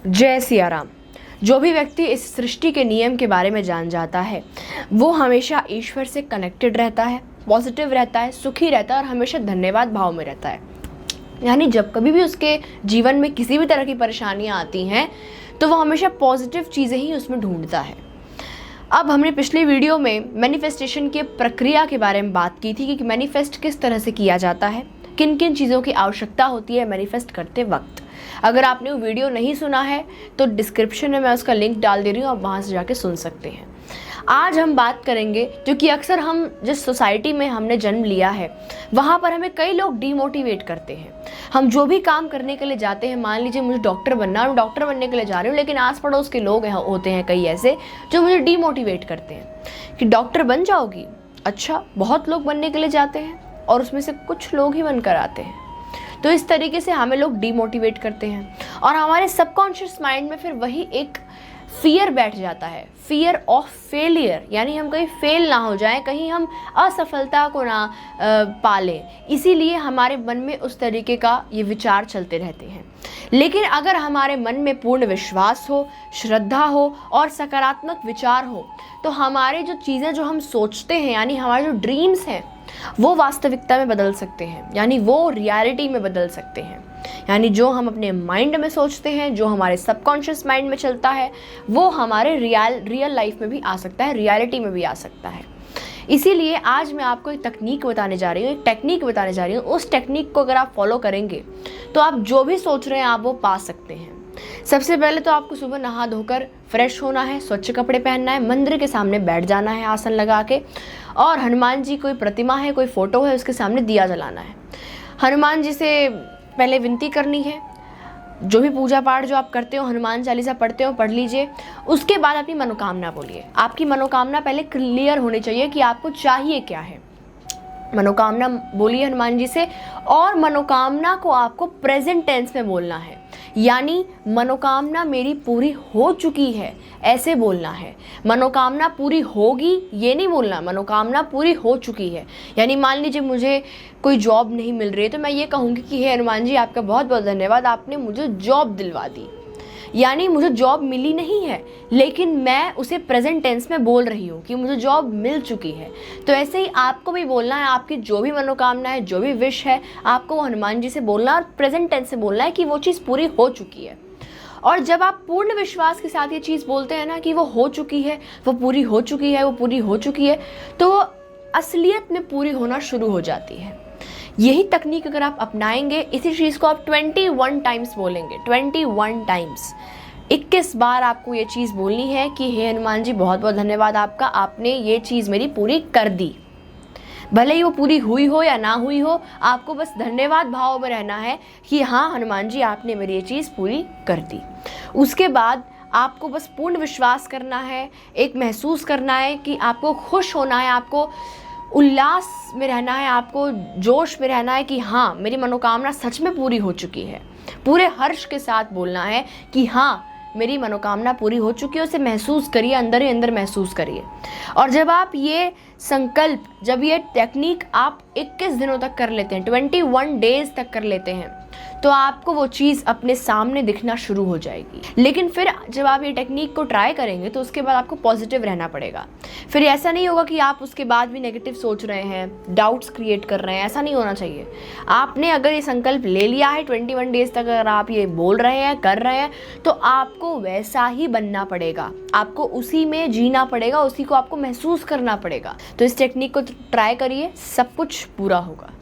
जय सिया राम। जो भी व्यक्ति इस सृष्टि के नियम के बारे में जान जाता है वो हमेशा ईश्वर से कनेक्टेड रहता है, पॉजिटिव रहता है, सुखी रहता है और हमेशा धन्यवाद भाव में रहता है। यानी जब कभी भी उसके जीवन में किसी भी तरह की परेशानियां आती हैं तो वो हमेशा पॉजिटिव चीज़ें ही उसमें ढूंढता है। अब हमने पिछले वीडियो में मैनिफेस्टेशन की प्रक्रिया के बारे में बात की थी कि मैनिफेस्ट किस तरह से किया जाता है, किन किन चीज़ों की आवश्यकता होती है मैनिफेस्ट करते वक्त। अगर आपने वो वीडियो नहीं सुना है तो डिस्क्रिप्शन में मैं उसका लिंक डाल दे रही हूँ, आप वहाँ से जाके सुन सकते हैं। आज हम बात करेंगे क्योंकि अक्सर हम जिस सोसाइटी में हमने जन्म लिया है वहाँ पर हमें कई लोग डीमोटिवेट करते हैं। हम जो भी काम करने के लिए जाते हैं, मान लीजिए मुझे डॉक्टर बनना, मैं डॉक्टर बनने के लिए जा रही हूँ, लेकिन आस पड़ोस के लोग होते हैं कई ऐसे जो मुझे डीमोटिवेट करते हैं कि डॉक्टर बन जाओगी। अच्छा, बहुत लोग बनने के लिए जाते हैं और उसमें से कुछ लोग ही बनकर आते हैं। तो इस तरीके से हमें लोग डीमोटिवेट करते हैं और हमारे सबकॉन्शियस माइंड में फिर वही एक फियर बैठ जाता है, फियर ऑफ फेलियर, यानी हम कहीं फेल ना हो जाएं, कहीं हम असफलता को ना पालें। इसीलिए हमारे मन में उस तरीके का ये विचार चलते रहते हैं। लेकिन अगर हमारे मन में पूर्ण विश्वास हो, श्रद्धा हो और सकारात्मक विचार हो तो हमारे जो चीज़ें जो हम सोचते हैं, यानी हमारे जो ड्रीम्स हैं, वो वास्तविकता में बदल सकते हैं, यानी वो रियलिटी में बदल सकते हैं। यानी जो हम अपने माइंड में सोचते हैं, जो हमारे सबकॉन्शियस माइंड में चलता है, वो हमारे रियल लाइफ में भी आ सकता है, रियलिटी में भी आ सकता है। इसीलिए आज मैं आपको एक तकनीक बताने जा रही हूँ, एक टेक्निक बताने जा रही हूँ। उस टेक्निक को अगर आप फॉलो करेंगे तो आप जो भी सोच रहे हैं आप वो पा सकते हैं। सबसे पहले तो आपको सुबह नहा धोकर फ्रेश होना है, स्वच्छ कपड़े पहनना है, मंदिर के सामने बैठ जाना है आसन लगा के, और हनुमान जी कोई प्रतिमा है, कोई फोटो है, उसके सामने दिया जलाना है। हनुमान जी से पहले विनती करनी है। जो भी पूजा पाठ जो आप करते हो, हनुमान चालीसा पढ़ते हो, पढ़ लीजिए। उसके बाद अपनी मनोकामना बोलिए। आपकी मनोकामना पहले क्लियर होनी चाहिए कि आपको चाहिए क्या है। मनोकामना बोलिए हनुमान जी से, और मनोकामना को आपको प्रेजेंट टेंस में बोलना है, यानी मनोकामना मेरी पूरी हो चुकी है ऐसे बोलना है। मनोकामना पूरी होगी ये नहीं बोलना, मनोकामना पूरी हो चुकी है। यानी मान लीजिए मुझे कोई जॉब नहीं मिल रही है तो मैं ये कहूँगी कि हे हनुमान जी, आपका बहुत बहुत धन्यवाद, आपने मुझे जॉब दिलवा दी। यानी मुझे जॉब मिली नहीं है लेकिन मैं उसे प्रेजेंट टेंस में बोल रही हूँ कि मुझे जॉब मिल चुकी है। तो ऐसे ही आपको भी बोलना है, आपकी जो भी मनोकामना है, जो भी विश है, आपको वो हनुमान जी से बोलना और प्रेजेंट टेंस से बोलना है कि वो चीज़ पूरी हो चुकी है। और जब आप पूर्ण विश्वास के साथ ये चीज़ बोलते हैं ना कि वो हो चुकी है, वो पूरी हो चुकी है, वो पूरी हो चुकी है, तो वो असलियत में पूरी होना शुरू हो जाती है। यही तकनीक अगर आप अपनाएंगे, इसी चीज़ को आप 21 टाइम्स बोलेंगे, 21 टाइम्स, 21 बार आपको ये चीज़ बोलनी है कि हे हनुमान जी, बहुत बहुत धन्यवाद आपका, आपने ये चीज़ मेरी पूरी कर दी। भले ही वो पूरी हुई हो या ना हुई हो, आपको बस धन्यवाद भाव में रहना है कि हाँ हनुमान जी, आपने मेरी ये चीज़ पूरी कर दी। उसके बाद आपको बस पूर्ण विश्वास करना है, एक महसूस करना है कि आपको खुश होना है, आपको उल्लास में रहना है, आपको जोश में रहना है कि हाँ मेरी मनोकामना सच में पूरी हो चुकी है। पूरे हर्ष के साथ बोलना है कि हाँ मेरी मनोकामना पूरी हो चुकी है। उसे महसूस करिए, अंदर ही अंदर महसूस करिए। और जब आप ये संकल्प, जब ये टेक्निक आप 21 दिनों तक कर लेते हैं, 21 डेज तक कर लेते हैं, तो आपको वो चीज़ अपने सामने दिखना शुरू हो जाएगी। लेकिन फिर जब आप ये टेक्निक को ट्राई करेंगे तो उसके बाद आपको पॉजिटिव रहना पड़ेगा। फिर ऐसा नहीं होगा कि आप उसके बाद भी नेगेटिव सोच रहे हैं, डाउट्स क्रिएट कर रहे हैं, ऐसा नहीं होना चाहिए। आपने अगर ये संकल्प ले लिया है, 21 डेज तक अगर आप ये बोल रहे हैं, कर रहे हैं, तो आपको वैसा ही बनना पड़ेगा, आपको उसी में जीना पड़ेगा, उसी को आपको महसूस करना पड़ेगा। तो इस टेक्निक को ट्राई करिए, सब कुछ पूरा होगा।